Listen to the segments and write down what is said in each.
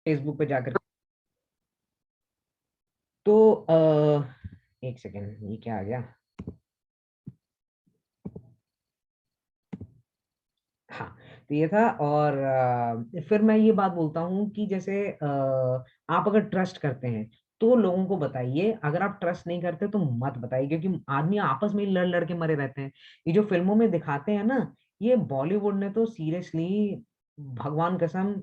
Facebook पे जाकर। तो एक सेकेंड, ये क्या आ गया? हाँ, तो ये था। और फिर मैं ये बात बोलता हूँ कि जैसे आप अगर ट्रस्ट करते हैं तो लोगों को बताइए, अगर आप ट्रस्ट नहीं करते तो मत बताइए, क्योंकि आदमी आपस में ही लड़ लड़ के मरे रहते हैं। ये जो फिल्मों में दिखाते हैं ना, ये बॉलीवुड ने तो सीरियसली, भगवान कसम,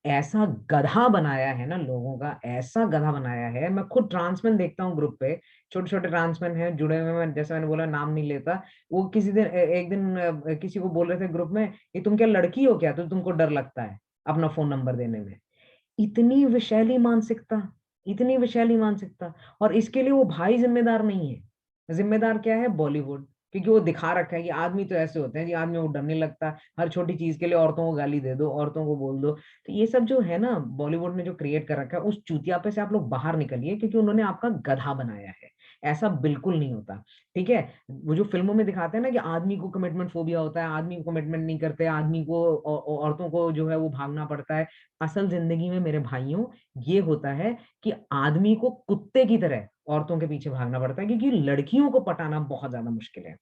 ऐसा गधा बनाया है ना लोगों का, ऐसा गधा बनाया है। मैं खुद ट्रांसमैन देखता हूँ ग्रुप पे, छोटे छोटे ट्रांसमैन हैं जुड़े हुए, मैं जैसे मैंने बोला नाम नहीं लेता। वो किसी दिन एक दिन किसी को बोल रहे थे ग्रुप में, ये तुम क्या लड़की हो क्या, तो तुमको डर लगता है अपना फोन नंबर देने में? इतनी विशैली मानसिकता, इतनी विशैली मानसिकता। और इसके लिए वो भाई जिम्मेदार नहीं है, जिम्मेदार क्या है? बॉलीवुड। क्योंकि वो दिखा रखा है कि आदमी तो ऐसे होते हैं जी, आदमी को डर नहीं लगता, हर छोटी चीज के लिए औरतों को गाली दे दो, औरतों को बोल दो। तो ये सब जो है ना, बॉलीवुड ने जो क्रिएट कर रखा है, उस चूतियापे से आप लोग बाहर निकलिए, क्योंकि उन्होंने आपका गधा बनाया है। ऐसा बिल्कुल नहीं होता। ठीक है? वो जो फिल्मों में दिखाते हैं ना कि आदमी को कमिटमेंट फोबिया होता है, आदमी को कमिटमेंट नहीं करते, आदमी को औरतों को जो है वो भागना पड़ता है। असल जिंदगी में मेरे भाइयों, ये होता है कि आदमी को कुत्ते की तरह औरतों के पीछे भागना पड़ता है, क्योंकि लड़कियों को पटाना बहुत ज्यादा मुश्किल है।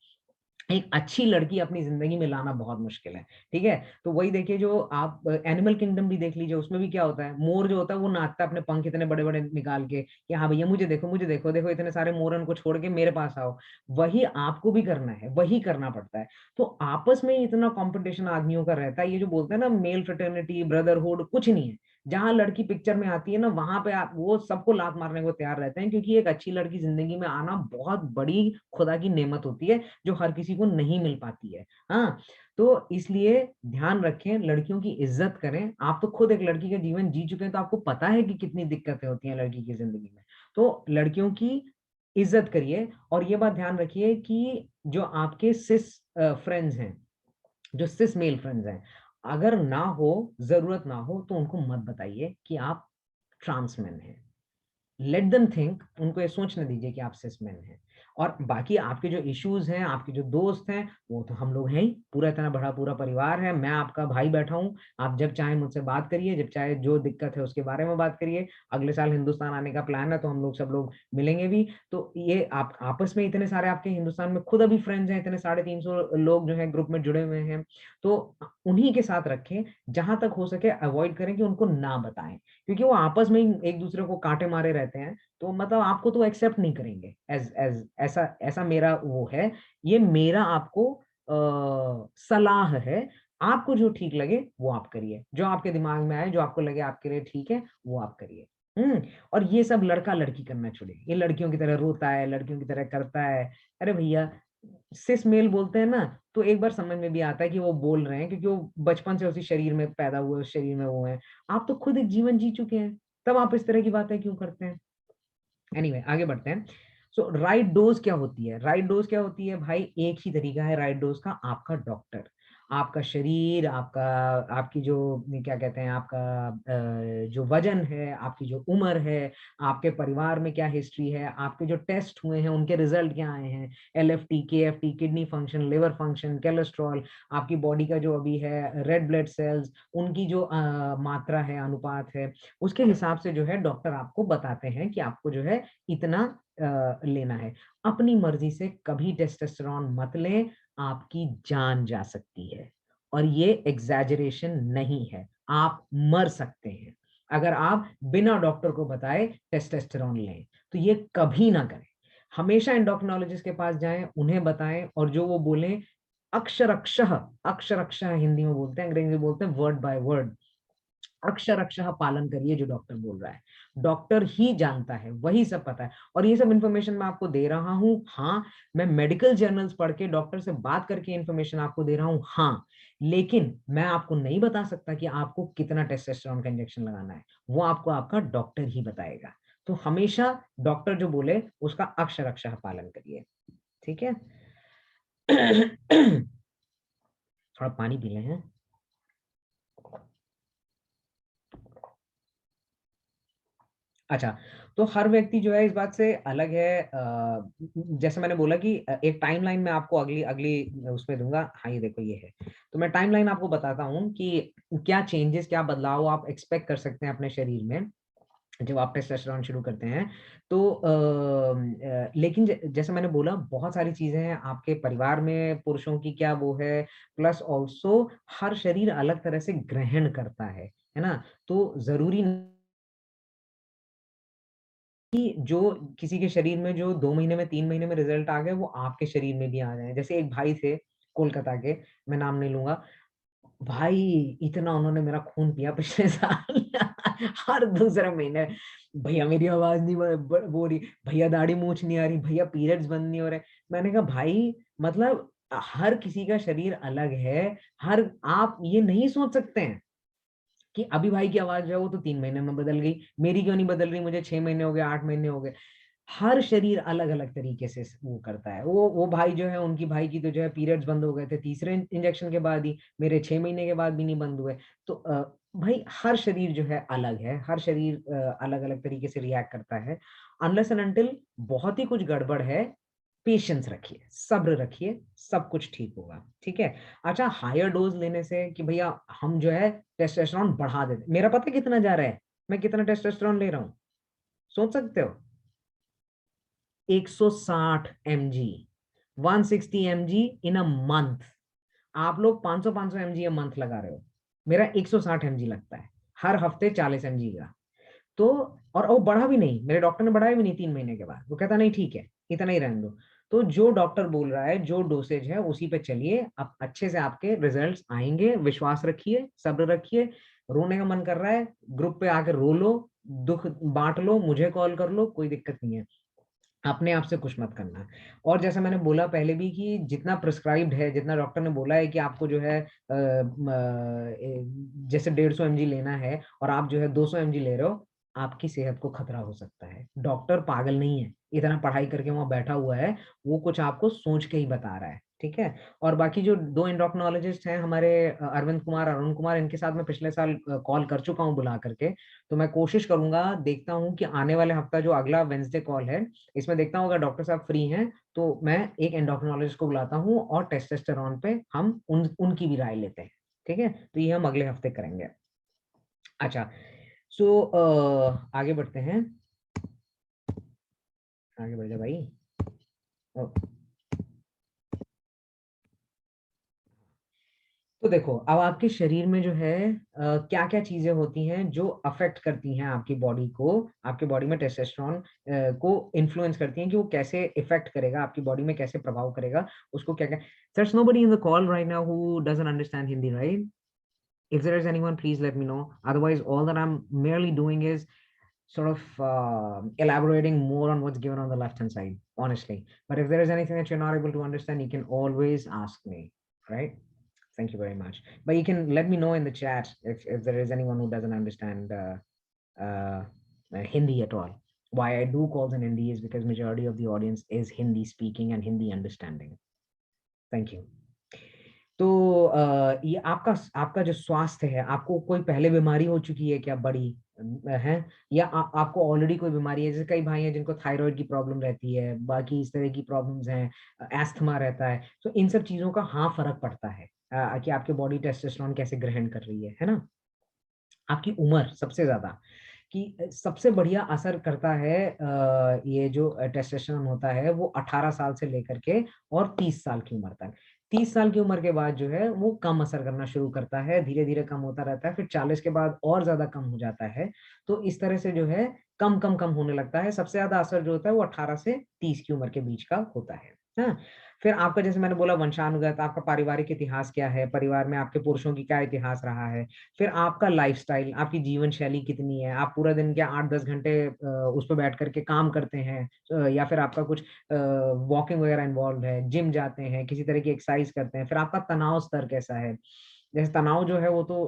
एक अच्छी लड़की अपनी जिंदगी में लाना बहुत मुश्किल है। ठीक है? तो वही देखिए, जो आप एनिमल किंगडम भी देख लीजिए, उसमें भी क्या होता है, मोर जो होता है वो नाचता है अपने पंख इतने बड़े बड़े निकाल के कि हाँ भैया मुझे देखो, मुझे देखो, देखो इतने सारे मोरन को छोड़ के मेरे पास आओ। वही आपको भी करना है, वही करना पड़ता है। तो आपस में इतना कंपटीशन आदमियों का रहता है, ये जो बोलते हैं ना मेल फ्रेटर्निटी ब्रदरहुड, कुछ नहीं है। जहां लड़की पिक्चर में आती है ना, वहां पे आप वो सबको लात मारने को तैयार रहते हैं, क्योंकि एक अच्छी लड़की जिंदगी में आना बहुत बड़ी खुदा की नेमत होती है, जो हर किसी को नहीं मिल पाती है। हाँ, तो इसलिए ध्यान रखें, लड़कियों की इज्जत करें। आप तो खुद एक लड़की का जीवन जी चुके हैं, तो आपको पता है कि कितनी दिक्कतें होती हैं लड़की की जिंदगी में। तो लड़कियों की इज्जत करिए। और ये बात ध्यान रखिए कि जो आपके सिस फ्रेंड्स हैं, जो सिस मेल फ्रेंड्स हैं, अगर ना हो, जरूरत ना हो, तो उनको मत बताइए कि आप ट्रांसमैन हैं। लेट देम थिंक, उनको ये सोचने दीजिए कि आप सिसमैन हैं। और बाकी आपके जो इश्यूज हैं, आपके जो दोस्त हैं, वो तो हम लोग हैं ही, पूरा इतना बड़ा पूरा परिवार है, मैं आपका भाई बैठा हूँ। आप जब चाहे मुझसे बात करिए, जब चाहे जो दिक्कत है उसके बारे में बात करिए। अगले साल हिंदुस्तान आने का प्लान है, तो हम लोग सब लोग मिलेंगे भी। तो ये आप आपस में इतने सारे आपके हिंदुस्तान में खुद अभी फ्रेंड्स हैं, इतने 350 लोग जो है ग्रुप में जुड़े हुए हैं, तो उन्हीं के साथ रखें। जहां तक हो सके अवॉइड करें कि उनको ना बताएं, क्योंकि वो आपस में ही एक दूसरे को कांटे मारे रहते हैं। तो मतलब आपको तो एक्सेप्ट नहीं करेंगे एज एज ऐसा ऐसा मेरा वो है। ये मेरा आपको सलाह है। आपको जो ठीक लगे वो आप करिए, जो आपके दिमाग में आए, जो आपको लगे आपके लिए ठीक है, वो आप करिए। और ये सब लड़का लड़की करना छोड़िए, ये लड़कियों की तरह रोता है, लड़कियों की तरह करता है। अरे भैया, सिस मेल बोलते हैं ना, तो एक बार समझ में भी आता है कि वो बोल रहे हैं, क्योंकि वो बचपन से उसी शरीर में पैदा हुए, उस शरीर में वो है। आप तो खुद एक जीवन जी चुके हैं, तब आप इस तरह की बातें क्यों करते हैं? एनीवे, आगे बढ़ते हैं। सो राइट डोज क्या होती है? राइट डोज क्या होती है भाई? एक ही तरीका है राइट डोज का, आपका डॉक्टर। आपका शरीर, आपका, आपकी जो क्या कहते हैं, आपका जो वजन है, आपकी जो उम्र है, आपके परिवार में क्या हिस्ट्री है, आपके जो टेस्ट हुए हैं उनके रिजल्ट क्या आए हैं, LFT, KFT, kidney function, liver function, cholesterol, आपकी बॉडी का जो अभी है रेड ब्लड सेल्स, उनकी जो मात्रा है, अनुपात है, उसके हिसाब से जो है डॉक्टर आपको बताते हैं कि आपको जो है इतना लेना है। अपनी मर्जी से कभी टेस्टोस्टेरोन मत लें, आपकी जान जा सकती है। और ये एग्जैजरेशन नहीं है, आप मर सकते हैं अगर आप बिना डॉक्टर को बताए टेस्टोस्टेरोन लें। तो ये कभी ना करें। हमेशा एंडोक्रिनोलॉजिस्ट के पास जाएं, उन्हें बताएं, और जो वो बोले अक्षरक्षः, अक्षरक्षः हिंदी में बोलते हैं, अंग्रेजी में बोलते हैं वर्ड बाय वर्ड, अक्षर अक्षर पालन करिए जो डॉक्टर बोल रहा है। डॉक्टर ही जानता है, वही सब पता है। और ये सब इंफॉर्मेशन मैं आपको दे रहा हूं, हाँ। मैं मेडिकल जर्नल्स पढ़ के, डॉक्टर से बात करके इंफॉर्मेशन आपको दे रहा हूं, हाँ। लेकिन मैं आपको नहीं बता सकता कि आपको कितना टेस्टोस्टेरोन का इंजेक्शन लगाना है, वो आपको आपका डॉक्टर ही बताएगा। तो हमेशा डॉक्टर जो बोले उसका अक्षर अक्षर पालन करिए। ठीक है? थोड़ा पानी पी लें हैं। अच्छा, तो हर व्यक्ति जो है इस बात से अलग है। जैसे मैंने बोला कि एक टाइमलाइन मैं आपको अगली अगली उसमें दूंगा। हाँ, ये देखो ये है। तो मैं टाइमलाइन आपको बताता हूँ कि क्या चेंजेस, क्या बदलाव आप एक्सपेक्ट कर सकते हैं अपने शरीर में जब आप टेस्टोस्टेरोन शुरू करते हैं। तो लेकिन जैसे मैंने बोला, बहुत सारी चीजें हैं आपके परिवार में, पुरुषों की क्या वो है, प्लस ऑल्सो हर शरीर अलग तरह से ग्रहण करता है ना। तो जरूरी कि जो किसी के शरीर में जो 2 महीने में 3 महीने में रिजल्ट आ गए, वो आपके शरीर में भी आ जाए। जैसे एक भाई थे कोलकाता के, मैं नाम नहीं लूंगा, भाई इतना उन्होंने मेरा खून पिया पिछले साल हर दूसरा महीने, भैया मेरी आवाज नहीं वो रही, भैया दाढ़ी मूछ नहीं आ रही, भैया पीरियड्स बंद नहीं हो रहे। मैंने कहा भाई, मतलब हर किसी का शरीर अलग है। हर आप ये नहीं सोच सकते हैं कि अभी भाई की आवाज जो है वो तो 3 महीने में बदल गई, मेरी क्यों नहीं बदल रही, मुझे 6 महीने हो गए, 8 महीने हो गए। हर शरीर अलग अलग तरीके से वो करता है। वो भाई जो है, उनकी भाई की तो जो है पीरियड्स बंद हो गए थे तीसरे इंजेक्शन के बाद ही, मेरे 6 महीने के बाद भी नहीं बंद हुए। तो भाई हर शरीर जो है अलग है, हर शरीर अलग अलग तरीके से रिएक्ट करता है। अनलेस एंड अनटिल बहुत ही कुछ गड़बड़ है, पेशेंस रखिए, सब्र रखिए, सब कुछ ठीक होगा, ठीक है। अच्छा, हायर डोज लेने से कि भैया हम जो है टेस्टोस्टेरोन बढ़ा देते, मेरा पता कितना जा रहा है, मैं कितना टेस्टोस्टेरोन ले रहा हूँ, सोच सकते हो? 160 mg, 160 mg in a month. आप लोग 500 mg अ मंथ लगा रहे हो, मेरा 160 mg लगता है हर हफ्ते, 40 mg का। तो और वो बढ़ा भी नहीं, मेरे डॉक्टर ने बढ़ाया भी नहीं 3 महीने के बाद, वो कहता नहीं ठीक है, इतना ही रहने दो। तो जो डॉक्टर बोल रहा है, जो डोसेज है उसी पे चलिए, अब अच्छे से आपके रिजल्ट्स आएंगे, विश्वास रखिए, सब्र रखिए। रोने का मन कर रहा है, ग्रुप पे आकर रो लो, दुख बांट लो, मुझे कॉल कर लो, कोई दिक्कत नहीं है। अपने आप से कुछ मत करना। और जैसे मैंने बोला पहले भी कि जितना प्रिस्क्राइब्ड है, जितना डॉक्टर ने बोला है कि आपको जो है जैसे 150 mg लेना है, और आप जो है 200 mg ले रहे हो, आपकी सेहत को खतरा हो सकता है। डॉक्टर पागल नहीं है, इतना पढ़ाई करके वहां बैठा हुआ है, वो कुछ आपको सोच के ही बता रहा है, ठीक है। और बाकी जो 2 एंडोक्रिनोलॉजिस्ट हैं हमारे, अरविंद कुमार, अरुण कुमार, इनके साथ मैं पिछले साल कॉल कर चुका हूँ बुला करके। तो मैं कोशिश करूंगा, देखता हूँ कि आने वाले हफ्ता जो अगला वेंसडे कॉल है, इसमें देखता हूँ अगर डॉक्टर साहब फ्री हैं तो मैं एक एंडोक्रिनोलॉजिस्ट को बुलाता हूँ, और टेस्टोस्टेरोन पे हम उनकी भी राय लेते हैं, ठीक है। तो ये हम अगले हफ्ते करेंगे। अच्छा, सो आगे बढ़ते हैं, आगे बढ़ जा भाई। ओ, तो देखो, अब आपके शरीर में जो है क्या क्या चीजें होती हैं जो अफेक्ट करती हैं आपकी बॉडी को, आपके बॉडी में टेस्टोस्टेरोन को इन्फ्लुएंस करती हैं कि वो कैसे इफेक्ट करेगा आपकी बॉडी में, कैसे प्रभाव करेगा, उसको क्या क्या। there's nobody in the call right now who doesn't understand Hindi, right? If there is anyone, please let me know. Otherwise, all that I'm merely doing is sort of elaborating more on what's given on the left hand side, honestly. But if there is anything that you're not able to understand, you can always ask me, right? Thank you very much. But you can let me know in the chat if there is anyone who doesn't understand uh, Hindi at all. Why I do calls in Hindi is because majority of the audience is Hindi speaking and Hindi understanding. Thank you. तो ये आपका आपका जो स्वास्थ्य है, आपको कोई पहले बीमारी हो चुकी है क्या बड़ी है, या आपको ऑलरेडी कोई बीमारी है? जैसे कई भाई हैं जिनको थायराइड की प्रॉब्लम रहती है, बाकी इस तरह की प्रॉब्लम्स हैं, एस्थमा रहता है। तो इन सब चीजों का हाँ फर्क पड़ता है कि आपकी बॉडी टेस्टोस्टेरोन कैसे ग्रहण कर रही है ना। आपकी उम्र सबसे ज्यादा, कि सबसे बढ़िया असर करता है ये जो टेस्टोस्टेरोन होता है वो 18 साल से लेकर के और 30 साल की उम्र तक। 30 साल की उम्र के बाद जो है वो कम असर करना शुरू करता है, धीरे धीरे कम होता रहता है, फिर 40 के बाद और ज्यादा कम हो जाता है। तो इस तरह से जो है कम कम कम होने लगता है। सबसे ज्यादा असर जो होता है वो 18 से 30 की उम्र के बीच का होता है। हाँ, फिर आपका जैसे मैंने बोला वंशानुगत, आपका पारिवारिक इतिहास क्या है, परिवार में आपके पुरुषों की क्या इतिहास रहा है, फिर आपका लाइफस्टाइल, आपकी जीवन शैली कितनी है, आप पूरा दिन क्या 8-10 घंटे उस पर बैठ करके काम करते हैं, या फिर आपका कुछ वॉकिंग वगैरह इन्वॉल्व है, जिम जाते हैं, किसी तरह की एक्सरसाइज करते हैं, फिर आपका तनाव स्तर कैसा है। जैसे तनाव जो है वो तो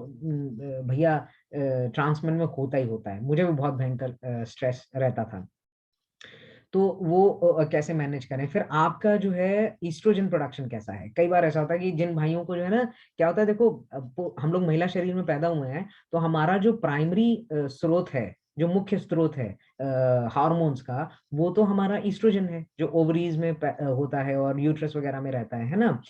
भैया ट्रांसमेन में होता ही होता है, मुझे भी बहुत भयंकर स्ट्रेस रहता था। तो वो कैसे मैनेज करें। फिर आपका जो है ईस्ट्रोजन प्रोडक्शन कैसा है। कई बार ऐसा होता है कि जिन भाइयों को जो है ना, क्या होता है देखो, हम लोग महिला शरीर में पैदा हुए हैं, तो हमारा जो प्राइमरी स्रोत है जो मुख्य स्रोत है हार्मोन्स का, वो तो हमारा ईस्ट्रोजन है, जो ओवरीज में होता है और यूट्रस वगैरह में रहता है ना?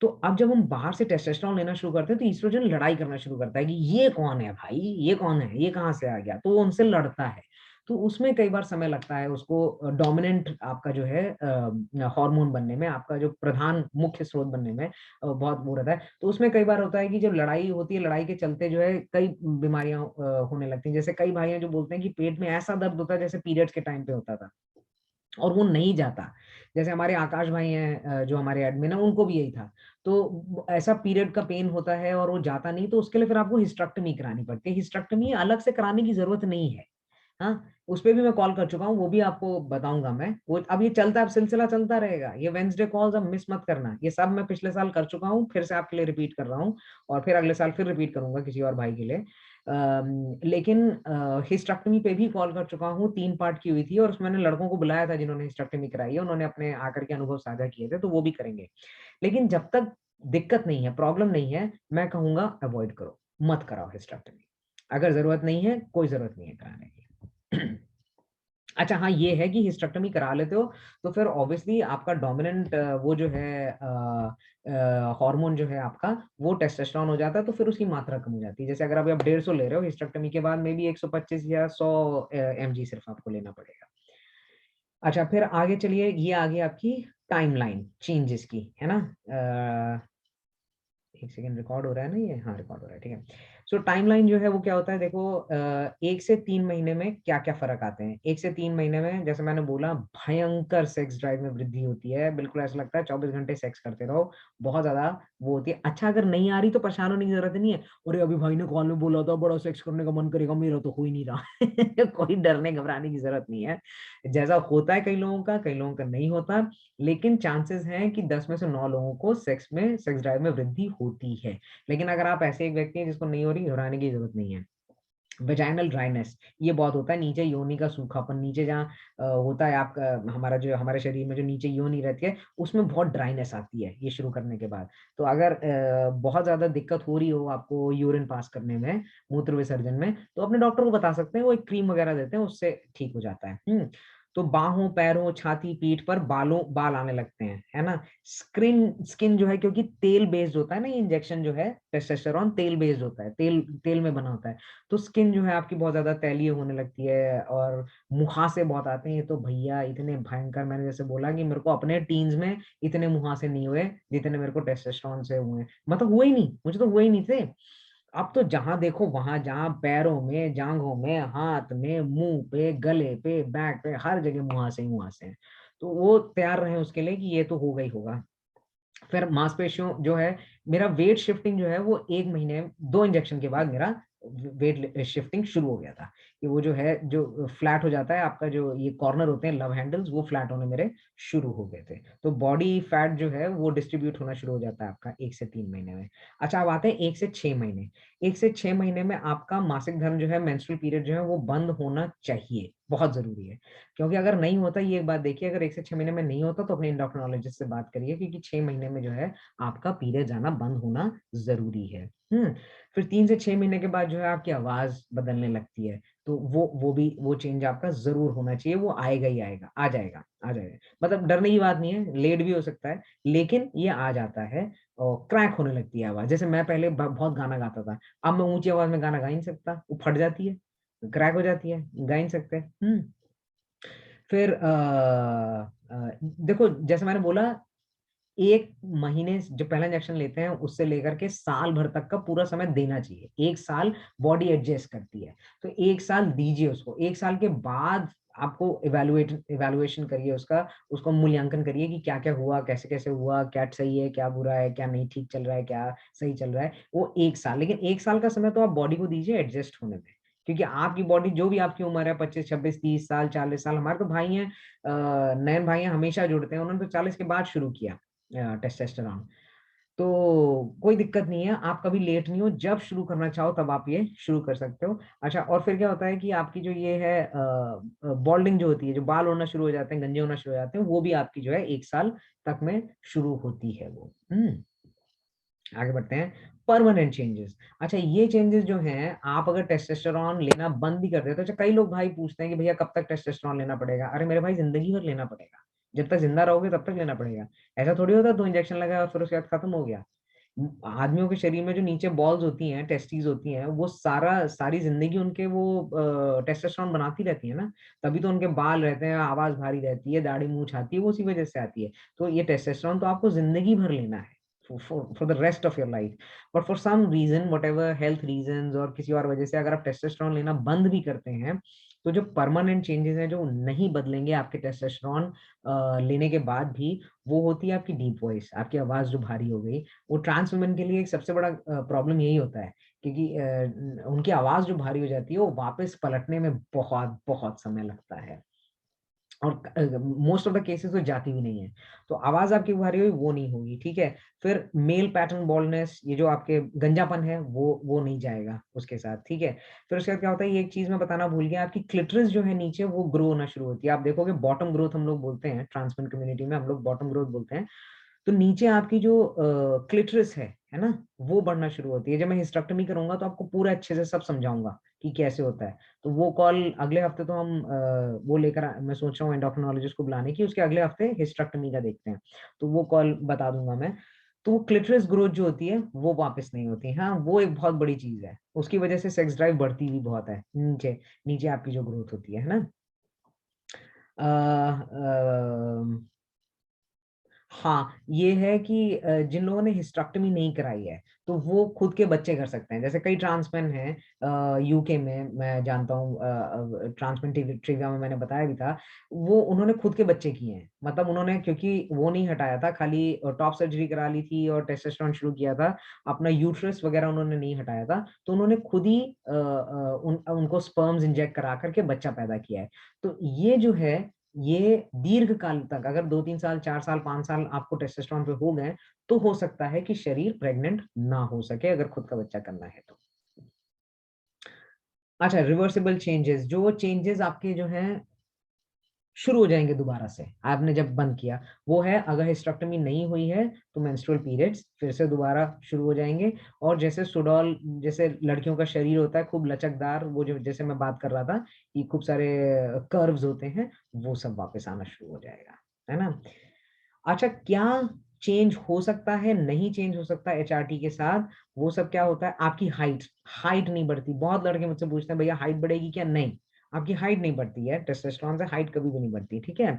तो अब जब हम बाहर से टेस्टोस्टेरोन लेना शुरू करते हैं तो ईस्ट्रोजन लड़ाई करना शुरू करता है कि ये कौन है भाई, ये कौन है, ये कहाँ से आ गया, तो वो उनसे लड़ता है। तो उसमें कई बार समय लगता है उसको डोमिनेंट आपका जो है हार्मोन बनने में, आपका जो प्रधान मुख्य स्रोत बनने में बहुत वो रहता है। तो उसमें कई बार होता है कि जब लड़ाई होती है, लड़ाई के चलते जो है कई बीमारियां होने लगती हैं। जैसे कई भाई हैं जो बोलते हैं कि पेट में ऐसा दर्द होता है जैसे पीरियड्स के टाइम पे होता था, और वो नहीं जाता। जैसे हमारे आकाश भाई हैं जो हमारे एडमिन है, उनको भी यही था। तो ऐसा पीरियड का पेन होता है और वो जाता नहीं, तो उसके लिए फिर आपको हिस्टेक्टोमी करानी पड़ती है। हिस्टेक्टोमी अलग से कराने की जरूरत नहीं है। हाँ, उस पे भी मैं कॉल कर चुका हूँ, वो भी आपको बताऊंगा मैं। वो अब ये चलता है, सिलसिला चलता रहेगा। ये वेंसडे कॉल्स अब मिस मत करना, ये सब मैं पिछले साल कर चुका हूँ, फिर से आपके लिए रिपीट कर रहा हूँ, और फिर अगले साल फिर रिपीट करूंगा किसी और भाई के लिए। लेकिन हिस्टेक्टोमी पे भी कॉल कर चुका हूँ, 3 पार्ट की हुई थी, और उसमें मैंने लड़कों को बुलाया था जिन्होंने हिस्टेक्टोमी कराई है, उन्होंने अपने आकर के अनुभव साझा किए थे, तो वो भी करेंगे। लेकिन जब तक दिक्कत नहीं है, प्रॉब्लम नहीं है, मैं कहूंगा अवॉइड करो, मत कराओ हिस्टेक्टोमी। अगर जरूरत नहीं है, कोई जरूरत नहीं है कराने की। अच्छा हाँ, ये है कि हिस्टेक्टोमी करा लेते हो तो फिर ऑब्वियसली आपका डोमिनेंट वो जो है हार्मोन जो है आपका, वो टेस्टोस्टेरोन हो जाता है, तो फिर उसकी मात्रा कम हो जाती है। जैसे अगर अभी आप 150 ले रहे हो, हिस्टेक्टोमी के बाद में भी 125 या 100 mg सिर्फ आपको लेना पड़ेगा। अच्छा, फिर आगे चलिए, ये आगे आपकी टाइमलाइन चेंजेस की है ना। एक सेकंड, रिकॉर्ड हो रहा है ना ये? हाँ, रिकॉर्ड हो रहा है, ठीक है। सो टाइमलाइन जो है वो क्या होता है, देखो 1 से 3 महीने में क्या क्या फर्क आते हैं। 1 से 3 महीने में, जैसे मैंने बोला, भयंकर सेक्स ड्राइव में वृद्धि होती है, बिल्कुल ऐसा लगता है 24 घंटे सेक्स करते रहो, बहुत ज्यादा वो होती है। अच्छा, अगर नहीं आ रही तो परेशान होने की जरूरत नहीं है, अरे अभी भाई ने कॉल में बोला था बड़ा सेक्स करने का मन करेगा, मेरा तो हो ही नहीं रहा। कोई डरने घबराने की जरूरत नहीं है। जैसा होता है कई लोगों का, कई लोगों का नहीं होता, लेकिन चांसेस हैं कि 10 में से 9 लोगों को सेक्स ड्राइव में वृद्धि होती है। लेकिन अगर आप ऐसे एक व्यक्ति हैं जिसको नहीं हो रही, घबराने की जरूरत नहीं है। वेजाइनल ड्राइनेस, ये बहुत होता है, नीचे योनि का सूखापन, नीचे जहाँ होता है आपका, हमारा जो हमारे शरीर में जो नीचे योनि रहती है, उसमें बहुत ड्राइनेस आती है ये शुरू करने के बाद। तो अगर बहुत ज्यादा दिक्कत हो रही हो आपको यूरिन पास करने में, मूत्र विसर्जन में, तो अपने डॉक्टर को बता सकते हैं, वो एक क्रीम वगैरह देते हैं, उससे ठीक हो जाता है। तो बाहों, पैरों, छाती, पीठ पर बाल आने लगते हैं, है ना। स्किन जो है, क्योंकि तेल बेस्ड होता है ना, ये इंजेक्शन जो है टेस्टोस्टेरोन तेल बेस्ड होता है, तेल तेल में बना होता है। तो स्किन जो है आपकी बहुत ज्यादा तैलीय होने लगती है, और मुहासे बहुत आते हैं। ये तो भैया इतने भयंकर, मैंने जैसे बोला कि मेरे को अपने टीन्स में इतने मुहासे नहीं हुए जितने मेरे को टेस्टोस्टेरोन से हुए। मतलब हुए ही नहीं, मुझे तो हुए ही नहीं थे। अब तो जहां देखो वहां, जहां पैरों में, जांघों में, हाथ में, मुंह पे, गले पे, बैक पे, हर जगह मुहासे ही मुहासे हैं। तो वो तैयार रहे उसके लिए कि ये तो होगा ही होगा। फिर मांसपेशियों जो है, मेरा वेट शिफ्टिंग जो है वो 1 महीने 2 इंजेक्शन के बाद मेरा वेट शिफ्टिंग शुरू हो गया था। कि वो जो है, जो फ्लैट हो जाता है आपका, जो ये कॉर्नर होते हैं लव हैंडल्स, वो फ्लैट होने मेरे शुरू हो गए थे। तो बॉडी फैट जो है वो डिस्ट्रीब्यूट होना शुरू हो जाता है आपका 1 से 3 महीने में। अच्छा, अब आते हैं 1 से 6 महीने। 1 से 6 महीने में आपका मासिक धर्म जो है, मेंस्ट्रुअल पीरियड जो है, वो बंद होना चाहिए, बहुत जरूरी है। क्योंकि अगर नहीं होता, ये एक बात देखिए, अगर 1 से 6 महीने में नहीं होता तो अपने एंडोक्रिनोलॉजिस्ट से बात करिए, क्योंकि 6 महीने में जो है आपका पीरियड जाना बंद होना जरूरी है। फिर 3 से 6 महीने के बाद जो है आपकी आवाज बदलने लगती है। तो वो भी, वो चेंज आपका जरूर होना चाहिए, वो आएगा ही आएगा, आ जाएगा, आ जाएगा। मतलब डरने की बात नहीं है, लेट भी हो सकता है, लेकिन ये आ जाता है। और क्रैक होने लगती है आवाज। जैसे मैं पहले बहुत गाना गाता था, अब मैं ऊंची आवाज में गाना गा ही नहीं सकता, वो फट जाती है, क्रैक हो जाती है, गा ही नहीं सकते। फिर देखो, जैसे मैंने बोला, 1 महीने जो पहला इंजेक्शन लेते हैं उससे लेकर के साल भर तक का पूरा समय देना चाहिए। 1 साल बॉडी एडजस्ट करती है, तो 1 साल दीजिए उसको। 1 साल के बाद आपको इवेलुएशन करिए उसका, उसको मूल्यांकन करिए कि क्या क्या हुआ, कैसे कैसे हुआ, क्या सही है, क्या बुरा है, क्या नहीं ठीक चल रहा है, क्या सही चल रहा है। वो 1 साल, लेकिन 1 साल का समय तो आप बॉडी को दीजिए एडजस्ट होने में। क्योंकि आपकी बॉडी, जो भी आपकी उम्र है, 25, 26, 30 साल, 40 साल, हमारे तो भाई हैं, नयन भाई हैं, हमेशा जुड़ते हैं, उन्होंने तो 40 के बाद शुरू किया टेस्टोस्टेरोन। तो कोई दिक्कत नहीं है, आप कभी लेट नहीं हो, जब शुरू करना चाहो तब आप ये शुरू कर सकते हो। अच्छा, और फिर क्या होता है कि आपकी जो ये है बॉल्डिंग जो होती है, जो बाल होना शुरू हो जाते हैं, गंजे होना शुरू हो जाते हैं, वो भी आपकी जो है 1 साल तक में शुरू होती है वो। आगे बढ़ते हैं। Permanent changes. अच्छा, ये चेंजेस जो हैं, आप अगर टेस्टोस्टेरोन लेना बंद भी कर देते हो, अच्छा कई लोग भाई पूछते हैं कि भैया कब तक टेस्टोस्टेरोन लेना पड़ेगा। अरे मेरे भाई, जिंदगी भर लेना पड़ेगा, जब तक जिंदा रहोगे तब तक लेना पड़ेगा। ऐसा थोड़ी होता है 2 इंजेक्शन लगाया और फिर उसके बाद खत्म हो गया। आदमियों के शरीर में जो नीचे बॉल्स होती हैं, टेस्टिस होती हैं, वो सारी जिंदगी उनके वो टेस्टोस्टेरोन बनाती रहती है ना। तभी तो उनके बाल रहते हैं, आवाज भारी रहती है, दाढ़ी मूंछ आती है, वो उसी वजह से आती है। तो ये टेस्टोस्टेरोन तो आपको जिंदगी भर लेना है, for the rest of your life. But for some reason, whatever health reason और किसी और वजह से अगर आप टेस्टोस्टेरोन लेना बंद भी करते हैं, तो जो परमानेंट चेंजेस हैं जो नहीं बदलेंगे आपके टेस्टोस्टेरोन लेने के बाद भी, वो होती है आपकी डीप वॉइस, आपकी आवाज जो भारी हो गई। वो ट्रांस वुमेन के लिए एक सबसे बड़ा प्रॉब्लम यही होता है, क्योंकि उनकी आवाज जो भारी हो जाती है, वो वापस पलटने में बहुत बहुत समय लगता है, और मोस्ट ऑफ द केसेस तो जाती भी नहीं है। तो आवाज आपकी भारी हुई वो नहीं होगी, ठीक है। फिर मेल पैटर्न बॉल्डनेस, ये जो आपके गंजापन है, वो नहीं जाएगा उसके साथ, ठीक है। फिर उसके बाद क्या होता है, ये एक चीज मैं बताना भूल गया, आपकी क्लिटरिस जो है नीचे, वो ग्रो होना शुरू होती है। आप देखोगे बॉटम ग्रोथ हम लोग बोलते हैं, ट्रांसमेन कम्युनिटी में हम लोग बॉटम ग्रोथ बोलते हैं। तो नीचे आपकी जो क्लिटरिस है ना, वो बढ़ना शुरू होती है। जब मैं हिस्टेक्टोमी करूंगा तो आपको पूरा अच्छे से सब समझाऊंगा कि कैसे होता है। तो वो कॉल अगले हफ्ते तो हम वो लेकर मैं सोच रहा हूँ एंडोक्रिनोलॉजिस्ट को बुलाने की, उसके अगले हफ्ते हिस्टेक्टोमी का देखते हैं, तो वो कॉल बता दूंगा मैं। तो वो क्लिटरिस ग्रोथ जो होती है वो वापस नहीं होती। हाँ, वो एक बहुत बड़ी चीज है, उसकी वजह से सेक्स ड्राइव बढ़ती भी बहुत है नीचे, नीचे आपकी जो ग्रोथ होती है ना। हाँ, ये है कि जिन लोगों ने हिस्टेक्टोमी नहीं कराई है, तो वो खुद के बच्चे कर सकते हैं। जैसे कई ट्रांसमेन हैं यूके में, मैं जानता हूँ, ट्रांसमेन ट्रिविया में मैंने बताया भी था, वो उन्होंने खुद के बच्चे किए हैं। मतलब उन्होंने, क्योंकि वो नहीं हटाया था, खाली टॉप सर्जरी करा ली थी और टेस्टोस्टेरोन शुरू किया था, अपना यूट्रस वगैरह उन्होंने नहीं हटाया था, तो उन्होंने खुद ही उनको स्पर्म्स इंजेक्ट करा करके बच्चा पैदा किया है। तो ये जो है, ये दीर्घ काल तक, अगर 2-3 साल, 4 साल, 5 साल आपको टेस्टोस्टेरोन पे हो गए, तो हो सकता है कि शरीर प्रेग्नेंट ना हो सके अगर खुद का बच्चा करना है तो। अच्छा, रिवर्सिबल चेंजेस, जो चेंजेस आपके जो हैं शुरू हो जाएंगे दोबारा से आपने जब बंद किया, वो है अगर हिस्टेक्टोमी नहीं हुई है तो मेंस्ट्रुअल पीरियड्स फिर से दोबारा शुरू हो जाएंगे। और जैसे सुडौल, जैसे लड़कियों का शरीर होता है खूब लचकदार, वो जो जैसे मैं बात कर रहा था कि खूब सारे कर्व्स होते हैं, वो सब वापस आना शुरू हो जाएगा, है ना। अच्छा, क्या चेंज हो सकता है, नहीं चेंज हो सकता एचआरटी के साथ, वो सब क्या होता है, आपकी हाइट, हाइट नहीं बढ़ती। बहुत लड़के मुझसे पूछते हैं भैया हाइट बढ़ेगी क्या? नहीं, आपकी हाइट नहीं बढ़ती है, टेस्टोस्टेरोन से हाइट कभी भी नहीं बढ़ती, ठीक है।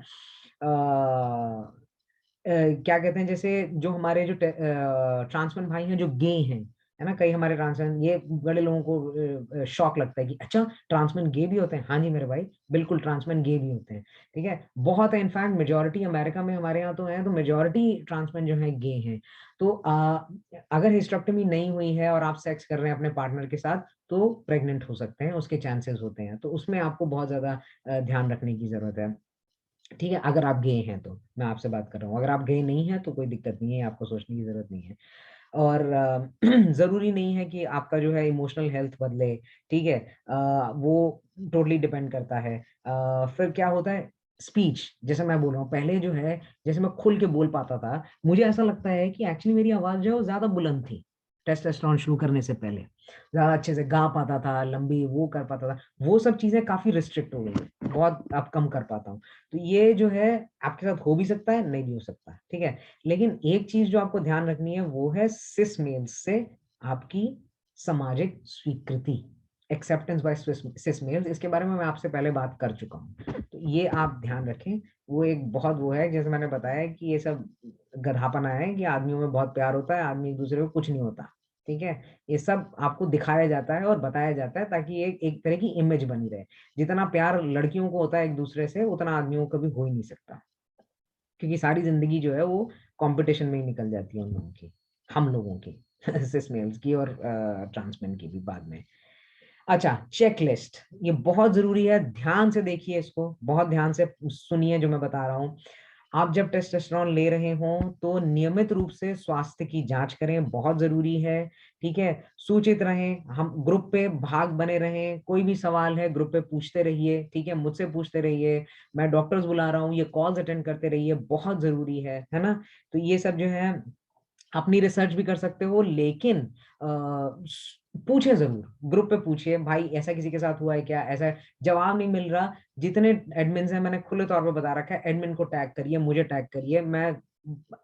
क्या कहते हैं, जैसे जो हमारे जो ट्रांसमैन भाई हैं जो गे हैं, है ना, कई हमारे ट्रांसमैन, ये बड़े लोगों को शौक लगता है कि अच्छा ट्रांसमैन गे भी होते हैं। हाँ जी मेरे भाई, बिल्कुल ट्रांसमैन गे भी होते हैं, ठीक है। बहुत है, इनफैक्ट मेजोरिटी अमेरिका में हमारे यहाँ तो है, तो मेजोरिटी ट्रांसमैन जो है गे हैं। तो अगर हिस्टेक्टोमी नहीं हुई है और आप सेक्स कर रहे हैं अपने पार्टनर के साथ, तो प्रेग्नेंट हो सकते हैं, उसके चांसेस होते हैं। तो उसमें आपको बहुत ज्यादा ध्यान रखने की जरूरत है, ठीक है। अगर आप गए हैं तो मैं आपसे बात कर रहा हूँ, अगर आप गए नहीं हैं तो कोई दिक्कत नहीं है, आपको सोचने की जरूरत नहीं है। और जरूरी नहीं है कि आपका जो है इमोशनल हेल्थ बदले, ठीक है। वो टोटली डिपेंड करता है। फिर क्या होता है, स्पीच, जैसे मैं बोल रहा हूँ, पहले जो है जैसे मैं खुल के बोल पाता था, मुझे ऐसा लगता है कि एक्चुअली मेरी आवाज जो है वो ज्यादा बुलंद थी टेस्टोस्टेरोन शुरू करने से पहले, ज्यादा अच्छे से गा पाता था, लंबी वो कर पाता था। वो सब चीजें काफी रिस्ट्रिक्ट हो गई, बहुत अब कम कर पाता हूँ। तो ये जो है आपके साथ हो भी सकता है, नहीं भी हो सकता, ठीक है। लेकिन एक चीज जो आपको ध्यान रखनी है, वो है सिस मेल्स से आपकी सामाजिक स्वीकृति, एक्सेप्टेंस बाय सिस मेल्स। इसके बारे में मैं आपसे पहले बात कर चुका हूँ, तो ये आप ध्यान रखें। वो एक बहुत वो है, जैसे मैंने बताया कि ये सब गधापना है कि आदमियों में बहुत प्यार होता है, आदमी एक दूसरे को कुछ नहीं होता, ठीक है। ये सब आपको दिखाया जाता है और बताया जाता है ताकि एक एक तरह की इमेज बनी रहे। जितना प्यार लड़कियों को होता है एक दूसरे से, उतना आदमियों को कभी हो ही नहीं सकता, क्योंकि सारी जिंदगी जो है वो कंपटीशन में ही निकल जाती है उन लोगों की, हम लोगों की, सिस मेल्स की और ट्रांसमेन की भी बाद में। अच्छा, चेकलिस्ट, ये बहुत जरूरी है, ध्यान से देखिए इसको, बहुत ध्यान से सुनिए जो मैं बता रहा हूँ। आप जब टेस्टोस्टेरोन ले रहे हो तो नियमित रूप से स्वास्थ्य की जांच करें, बहुत जरूरी है, ठीक है। सूचित रहें, हम ग्रुप पे भाग बने रहें, कोई भी सवाल है ग्रुप पे पूछते रहिए, ठीक है, मुझसे पूछते रहिए, मैं डॉक्टर्स बुला रहा हूँ, ये कॉल्स अटेंड करते रहिए, बहुत जरूरी है ना। तो ये सब जो है अपनी रिसर्च भी कर सकते हो, लेकिन पूछे जरूर, ग्रुप पे पूछिए भाई ऐसा किसी के साथ हुआ है क्या, ऐसा जवाब नहीं मिल रहा, जितने एडमिन हैं मैंने खुले तौर पे बता रखा है, एडमिन को टैग करिए, मुझे टैग करिए, मैं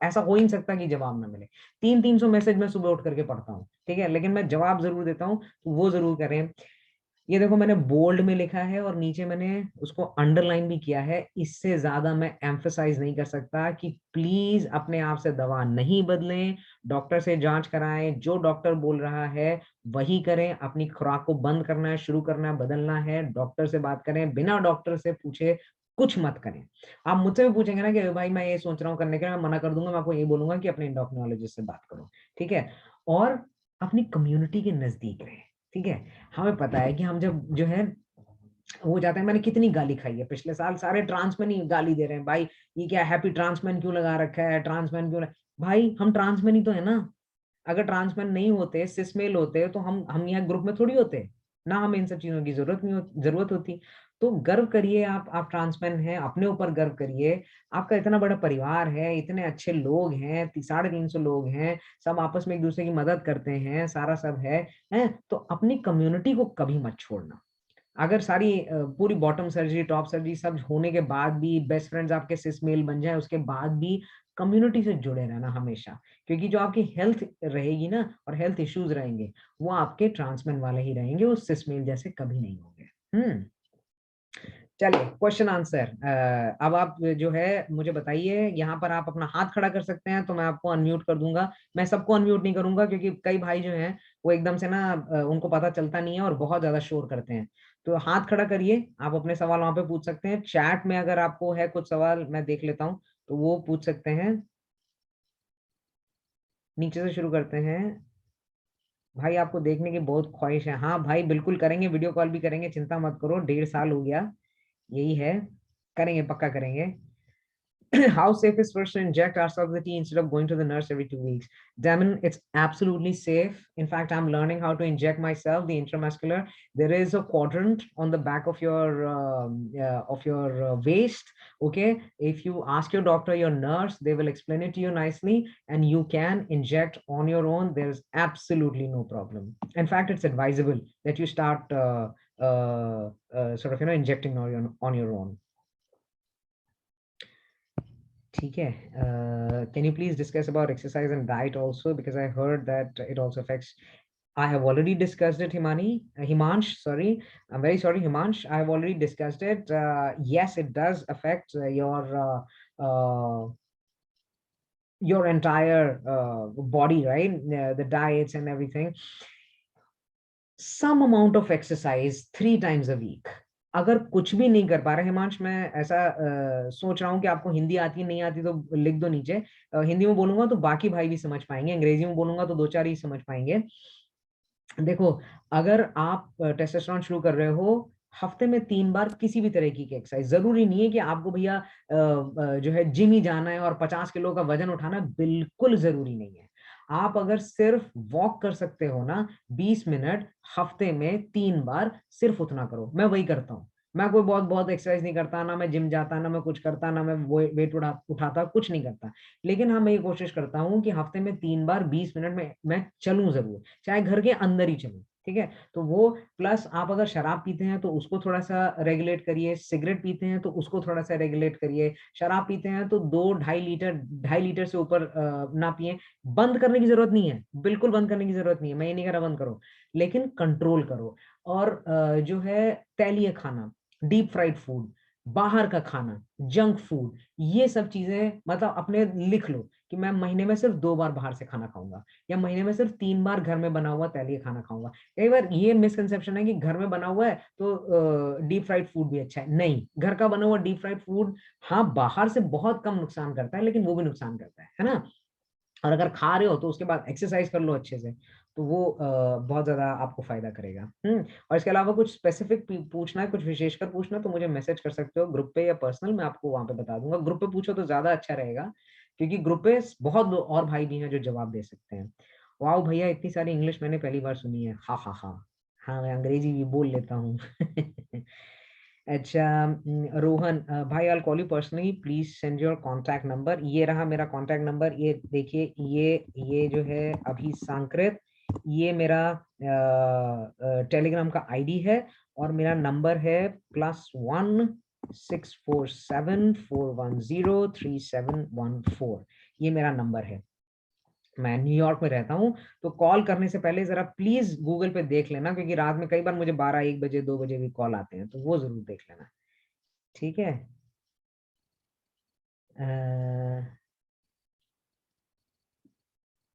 ऐसा हो ही नहीं सकता कि जवाब ना मिले। 300 मैसेज मैं सुबह उठ करके पढ़ता हूँ, ठीक है, लेकिन मैं जवाब जरूर देता हूँ, तो वो जरूर करें। ये देखो मैंने बोल्ड में लिखा है और नीचे मैंने उसको अंडरलाइन भी किया है, इससे ज्यादा मैं एम्फसाइज नहीं कर सकता कि प्लीज अपने आप से दवा नहीं बदलें, डॉक्टर से जांच कराएं, जो डॉक्टर बोल रहा है वही करें, अपनी खुराक को बंद करना है, शुरू करना है, बदलना है, डॉक्टर से बात करें, बिना डॉक्टर से पूछे कुछ मत करें। आप मुझसे भी पूछेंगे ना कि भाई मैं ये सोच रहा हूँ करने के लिए, मैं मना कर दूंगा, मैं आपको ये बोलूंगा कि अपने एंडोक्रिनोलॉजिस्ट से बात करो, ठीक है। और अपनी कम्युनिटी के नजदीक रहे, ठीक है। हमें पता है कि हम जब जो है हो जाते हैं, मैंने कितनी गाली खाई है पिछले साल, सारे ट्रांसमैन ही गाली दे रहे हैं भाई, ये क्या हैप्पी ट्रांसमैन क्यों लगा रखा है, ट्रांसमैन क्यों भाई हम ट्रांसमैन ही तो है ना। अगर ट्रांसमैन नहीं होते, सिसमेल होते, तो हम यहाँ ग्रुप में थोड़ी होते ना, हमें इन सब चीजों की जरूरत होती। तो गर्व करिए, आप ट्रांसमैन हैं, अपने ऊपर गर्व करिए, आपका इतना बड़ा परिवार है, इतने अच्छे लोग हैं, 350 लोग हैं, सब आपस में एक दूसरे की मदद करते हैं, सारा सब है, तो अपनी कम्युनिटी को कभी मत छोड़ना। अगर सारी पूरी बॉटम सर्जरी, टॉप सर्जरी सब होने के बाद भी बेस्ट फ्रेंड्स आपके सिस मेल बन जाए, उसके बाद भी कम्युनिटी से जुड़े रहना हमेशा, क्योंकि जो आपकी हेल्थ रहेगी ना और हेल्थ इश्यूज रहेंगे, वो आपके ट्रांसमेन वाले ही रहेंगे, वो सिस मेल जैसे कभी नहीं होंगे। चलिए क्वेश्चन आंसर, अब आप जो है मुझे बताइए, यहाँ पर आप अपना हाथ खड़ा कर सकते हैं तो मैं आपको अनम्यूट कर दूंगा। मैं सबको अनम्यूट नहीं करूंगा क्योंकि कई भाई जो हैं वो एकदम से ना उनको पता चलता नहीं है और बहुत ज्यादा शोर करते हैं। तो हाथ खड़ा करिए, आप अपने सवाल वहां पे पूछ सकते हैं, चैट में अगर आपको है कुछ सवाल मैं देख लेता हूँ, तो वो पूछ सकते हैं। नीचे से शुरू करते हैं। भाई आपको देखने की बहुत ख्वाहिश है, हाँ भाई बिल्कुल करेंगे, वीडियो कॉल भी करेंगे, चिंता मत करो, 1.5 साल हो गया, यही है, करेंगे पक्का करेंगे। How safe is first to inject ourselves the tea instead of going to the nurse every 2 weeks? Damon, it's absolutely safe. In fact, I'm learning how to inject myself the intramuscular. There is a quadrant on the back of your waist. Okay, if you ask your doctor, your nurse, they will explain it to you nicely, and you can inject on your own. There's absolutely no problem. In fact, it's advisable that you start sort of injecting on your own. ठीक है, can you please discuss about exercise and diet also, because I heard that it also affects. I have already discussed it, Himansh, sorry, I'm very sorry, Himansh, I have already discussed it. Yes, it does affect your entire body, right? The diets and everything. Some amount of exercise 3 times a week. अगर कुछ भी नहीं कर पा रहे हिमांश, मैं ऐसा सोच रहा हूँ कि आपको हिंदी आती है, नहीं आती तो लिख दो नीचे, हिंदी में बोलूंगा तो बाकी भाई भी समझ पाएंगे, अंग्रेजी में बोलूंगा तो 2-4 ही समझ पाएंगे। देखो, अगर आप टेस्टोस्टेरोन शुरू कर रहे हो, हफ्ते में 3 बार किसी भी तरह की एक्सरसाइज, जरूरी नहीं है कि आपको भैया जो है जिम ही जाना है और 50 किलो का वजन उठाना, बिल्कुल जरूरी नहीं है। आप अगर सिर्फ वॉक कर सकते हो ना 20 मिनट, हफ्ते में 3 बार सिर्फ उतना करो, मैं वही करता हूँ। मैं कोई बहुत बहुत एक्सरसाइज नहीं करता, ना मैं जिम जाता, ना मैं कुछ करता, ना मैं वेट उठाता, कुछ नहीं करता। लेकिन हाँ मैं ये कोशिश करता हूँ कि हफ्ते में 3 बार 20 मिनट में मैं चलूं जरूर, चाहे घर के अंदर ही चलूं, ठीक है। तो वो प्लस आप अगर शराब पीते हैं तो उसको थोड़ा सा रेगुलेट करिए, सिगरेट पीते हैं तो उसको थोड़ा सा रेगुलेट करिए, शराब पीते हैं तो 2-2.5 लीटर से ऊपर ना पिए। बंद करने की जरूरत नहीं है, बिल्कुल बंद करने की जरूरत नहीं है, मैं ये नहीं कह रहा बंद करो, लेकिन कंट्रोल करो। और जो है तैलीय खाना, डीप फ्राइड फूड, बाहर का खाना, जंक फूड, ये सब चीजें मतलब अपने लिख लो कि मैं महीने में सिर्फ 2 बार बाहर से खाना खाऊंगा, या महीने में सिर्फ 3 बार घर में बना हुआ तैलीय खाना खाऊंगा। कई बार ये मिसकंसेप्शन है कि घर में बना हुआ है तो डीप फ्राइड फूड भी अच्छा है, नहीं, घर का बना हुआ डीप फ्राइड फूड हाँ बाहर से बहुत कम नुकसान करता है, लेकिन वो भी नुकसान करता है ना। और अगर खा रहे हो तो उसके बाद एक्सरसाइज कर लो अच्छे से, तो वो बहुत ज्यादा आपको फायदा करेगा। और इसके अलावा कुछ स्पेसिफिक पूछना है, कुछ विशेषकर पूछना है, तो मुझे मैसेज कर सकते हो ग्रुप पे या पर्सनल, मैं आपको वहां पे बता दूंगा। ग्रुप पे पूछो तो ज्यादा अच्छा रहेगा, क्योंकि ग्रुप पे बहुत और भाई भी हैं जो जवाब दे सकते हैं। वाह भैया, इतनी सारी इंग्लिश मैंने पहली बार सुनी है, हा हा हा। हाँ मैं अंग्रेजी भी बोल लेता हूँ। अच्छा, रोहन भाई, I call you personally, please send your contact number. ये रहा मेरा कॉन्टैक्ट नंबर, ये देखिए, ये जो है अभी सांकृत, ये मेरा टेलीग्राम का आईडी है, और मेरा नंबर है +1 647 410 3714। ये मेरा नंबर है। मैं न्यूयॉर्क में रहता हूँ, तो कॉल करने से पहले जरा प्लीज गूगल पे देख लेना, क्योंकि रात में कई बार मुझे 12 1 बजे 2 बजे भी कॉल आते हैं, तो वो जरूर देख लेना। ठीक है।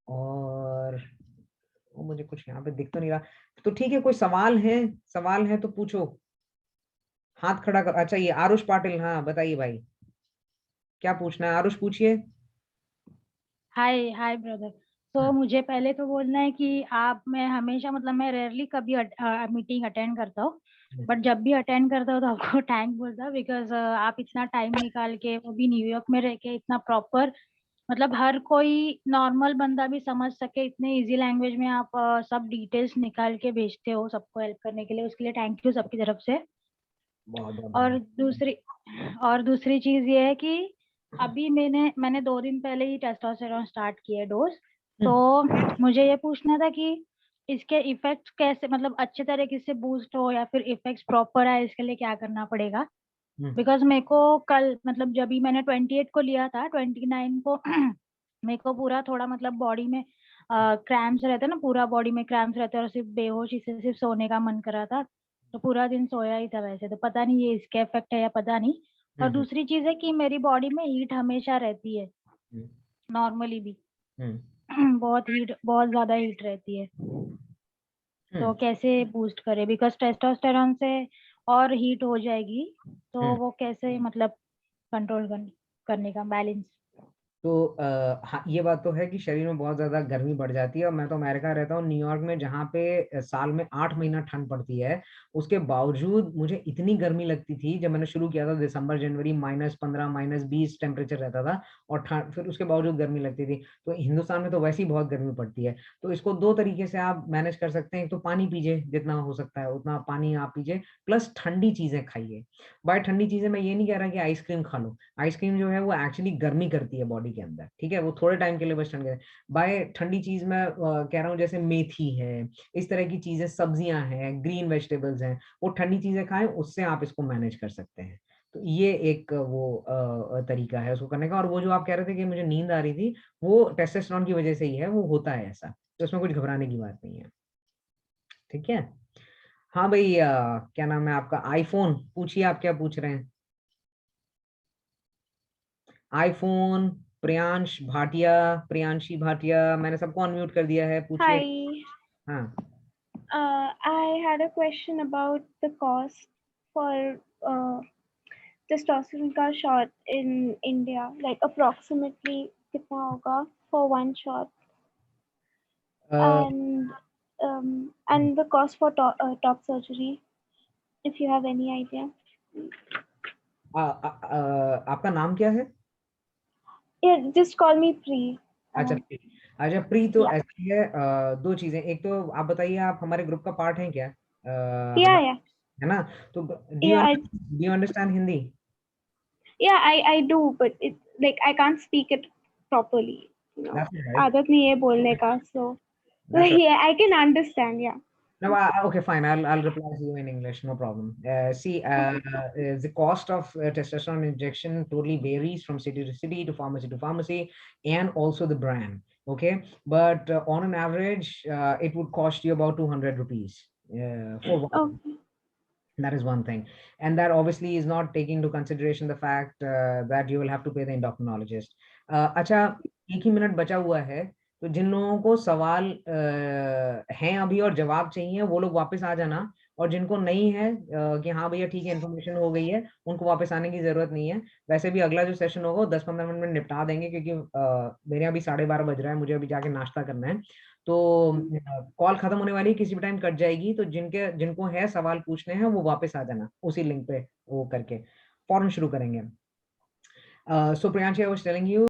और वो मुझे कुछ यहाँ पे दिख तो नहीं रहा, तो ठीक है, कोई सवाल है तो पूछो, हाथ खड़ा कर। अच्छा, ये आरुष पाटिल, हाँ बताइए भाई, क्या पूछना है? आरुष पूछिए। हाय हाय ब्रदर। तो मुझे पहले तो बोलना है कि आप, मैं हमेशा मतलब मैं रेयरली कभी मीटिंग अटेंड करता हूँ, बट जब भी अटेंड करता हूँ तो आपको थैंक बोलता हूँ, बिकॉज आप इतना टाइम निकाल के, वो भी न्यूयॉर्क में रह के, इतना प्रॉपर, मतलब हर कोई नॉर्मल बंदा भी समझ सके इतने इजी लैंग्वेज में आप सब डिटेल्स निकाल के भेजते हो सबको हेल्प करने के लिए, उसके लिए थैंक यू सबकी तरफ से। बहुत बहुत और धन्यवाद। दूसरी चीज ये है कि अभी मैंने 2 दिन पहले ही टेस्टोस्टेरोन स्टार्ट किया डोज। तो मुझे ये पूछना था कि इसके इफेक्ट्स कैसे, मतलब अच्छे तरीके से बूस्ट हो या फिर इफेक्ट्स प्रॉपर आए, इसके लिए क्या करना पड़ेगा? बिकॉज मेरे को कल, मतलब जब भी मैंने 28 को लिया था, 29 को मेरे को पूरा थोड़ा मतलब बॉडी में क्रैम्प्स रहते हैं ना, पूरा बॉडी में क्रैम्प्स रहते हैं और सिर्फ बेहोशी से सिर्फ सोने का मन कर रहा था। तो पूरा दिन सोया ही था वैसे, तो पता नहीं ये इसके इफेक्ट है या पता नहीं। और हम्म दूसरी चीज है कि मेरी बॉडी में हीट हमेशा रहती है, हम्म नॉर्मली भी हम्म बहुत ज्यादा हीट रहती है। तो हम्म कैसे बूस्ट करे, बिकॉज टेस्टोस्टेरोन से और हीट हो जाएगी, तो हम्म वो कैसे मतलब कंट्रोल करने का बैलेंस। तो हाँ, ये बात तो है कि शरीर में बहुत ज्यादा गर्मी बढ़ जाती है, और मैं तो अमेरिका रहता हूँ, न्यूयॉर्क में, जहाँ पे साल में 8 महीना ठंड पड़ती है। उसके बावजूद मुझे इतनी गर्मी लगती थी, जब मैंने शुरू किया था दिसंबर जनवरी, -15 -20 टेम्परेचर रहता था, और ठंड, फिर उसके बावजूद गर्मी लगती थी। तो हिंदुस्तान में तो वैसे ही बहुत गर्मी पड़ती है। तो इसको दो तरीके से आप मैनेज कर सकते हैं। एक तो पानी पीजिए, जितना हो सकता है उतना पानी आप पीजिए, प्लस ठंडी चीजें खाइए। बाय ठंडी चीजें मैं ये नहीं कह रहा कि आइसक्रीम खा लो, आइसक्रीम जो है वो एक्चुअली गर्मी करती है बॉडी के अंदर, ठीक है, वो थोड़े टाइम के लिए बस ठंड कर। बाय ठंडी चीज मैं कह रहा हूँ, जैसे मेथी है, इस तरह की चीजें, सब्जियां हैं, ग्रीन वेजिटेबल्स हैं, वो ठंडी चीजें खाएं, उससे आप इसको मैनेज कर सकते हैं। तो ये एक वो तरीका है उसको करने का। और वो जो आप कह रहे थे कि मुझे नींद आ रही थी, वो टेस्टोस्टेरोन की वजह से ही है, वो होता है ऐसा, तो उसमें कुछ घबराने की बात नहीं है। ठीक है। हाँ भाई, क्या नाम है आपका? आईफोन पूछिए, आप क्या पूछ रहे हैं? आईफोन, प्रियांश भाटिया, प्रियांशी भाटिया, मैंने सबको अनम्यूट कर दिया है, पूछिए। Hi, हाँ। I had a question about the cost for testosterone का shot in India. Like approximately कितना होगा for one shot, a, and the cost for top surgery, if you have any idea. आपका नाम क्या है? Yeah, just call me Pri. अच्छा, pre. अच्छा pre, तो Yeah, ऐसी है, दो चीजें। एक तो आप बताइए, आप हमारे ग्रुप का पार्ट हैं क्या? yeah, हमारे, yeah, है ना? तो yeah. Do you understand Hindi? I do, but it like I can't speak it properly. That's right. आदत नहीं है बोलने का, so that's yeah, I can understand. Yeah. No, okay, fine. I'll reply to you in English, no problem. See, the cost of testosterone injection totally varies from city to city, to pharmacy, and also the brand. Okay, but on an average, it would cost you about 200 rupees for one. Okay. That is one thing, and that obviously is not taking into consideration the fact that you will have to pay the endocrinologist. अच्छा, 1 ही minute बचा हुआ है, तो जिन लोगों को सवाल हैं अभी और जवाब चाहिए, वो लोग वापस आ जाना। और जिनको नहीं है कि हाँ भैया ठीक है, इन्फॉर्मेशन हो गई है, उनको वापस आने की जरूरत नहीं है। वैसे भी अगला जो सेशन होगा वो 10-15 मिनट में निपटा देंगे, क्योंकि मेरे अभी 12:30 बज रहा है, मुझे अभी जाके नाश्ता करना है। तो कॉल खत्म होने वाली है, किसी भी टाइम कट जाएगी, तो जिनको है सवाल पूछने हैं, वो वापस आ जाना उसी लिंक पे वो करके, फौरन शुरू करेंगे। So Priyanshi, I was telling you